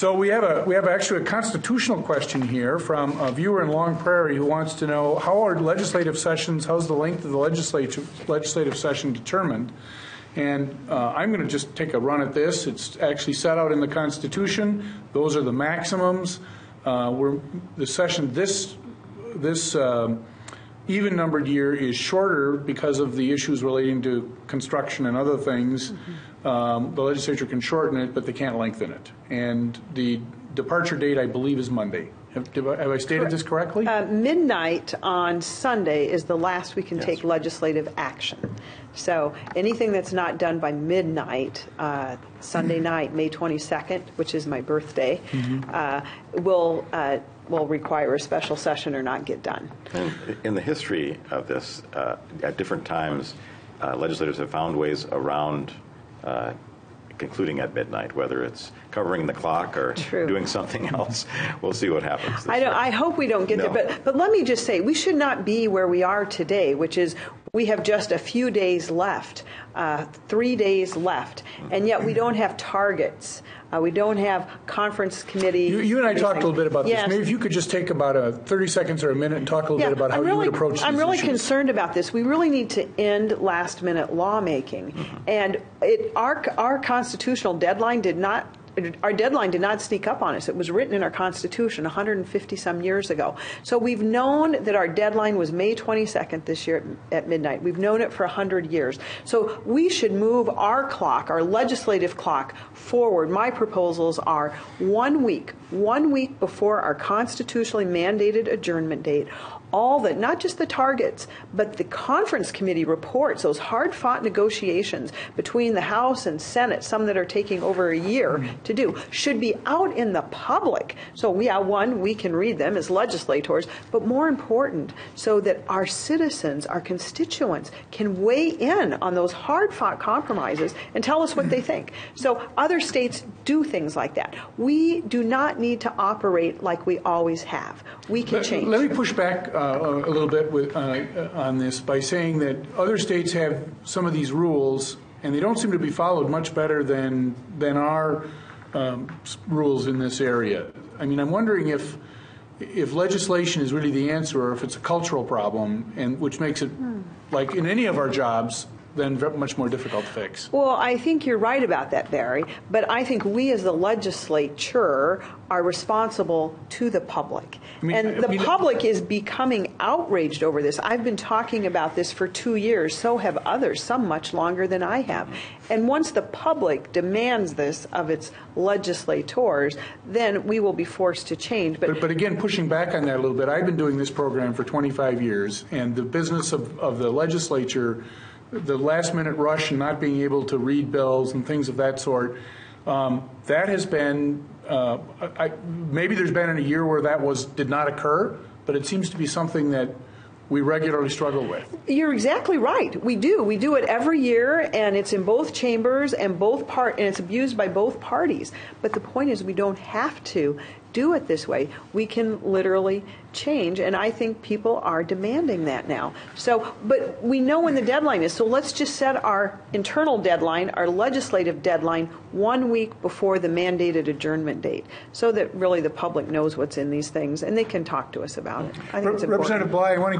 So we have actually a constitutional question here from a viewer in Long Prairie who wants to know how are legislative sessions, how's the length of the legislative session determined? And I'm going to just take a run at this. It's actually set out in the Constitution. Those are the maximums. The session this even-numbered year is shorter because of the issues relating to construction and other things. The legislature can shorten it, but they can't lengthen it. And the departure date, I believe, is Monday. Have I stated this correctly? Midnight on Sunday is the last we can take legislative action. So anything that's not done by midnight, Sunday night, May 22nd, which is my birthday, will require a special session or not get done. And in the history of this, at different times, legislators have found ways around concluding at midnight, whether it's covering the clock or doing something else. We'll see what happens. I hope we don't get there, but let me just say, we should not be where we are today, which is we have just a few days left, 3 days left, and yet we don't have targets. We don't have conference committee. You and I talked a little bit about this. Maybe if you could just take about 30 seconds or a minute and talk a little bit about how you would approach these I'm really issues. concerned about this. We really need to end last-minute lawmaking. And our constitutional deadline did not sneak up on us. It was written in our Constitution 150-some years ago. So we've known that our deadline was May 22nd this year at midnight. We've known it for 100 years. So we should move our clock, our legislative clock, forward. My proposals are 1 week before our constitutionally mandated adjournment date. All the, not just the targets, but the conference committee reports, those hard-fought negotiations between the House and Senate, some that are taking over a year to do, should be out in the public. So we can read them as legislators, but more important, so that our citizens, our constituents, can weigh in on those hard-fought compromises and tell us what they think. So other states do things like that. We do not need to operate like we always have. We can change. Let me push back a little bit on this by saying that other states have some of these rules, and they don't seem to be followed much better than our rules in this area. I mean, I'm wondering if legislation is really the answer, or if it's a cultural problem, and which makes it, like in any of our jobs, then much more difficult to fix. Well, I think you're right about that, Barry, but I think we as the legislature are responsible to the public. The public is becoming outraged over this. I've been talking about this for 2 years, so have others, some much longer than I have. And once the public demands this of its legislators, then we will be forced to change. But again, pushing back on that a little bit, I've been doing this program for 25 years, and the business of the legislature, the last-minute rush and not being able to read bills and things of that sort, that has been, maybe there's been in a year where that did not occur, but it seems to be something that we regularly struggle with. You're exactly right. We do. We do it every year, and it's in both chambers and and it's abused by both parties. But the point is, we don't have to do it this way. We can literally change, and I think people are demanding that now. So, but we know when the deadline is, so let's just set our internal deadline, our legislative deadline, 1 week before the mandated adjournment date, so that really the public knows what's in these things, and they can talk to us about it. I think it's important. Representative Bly, I want to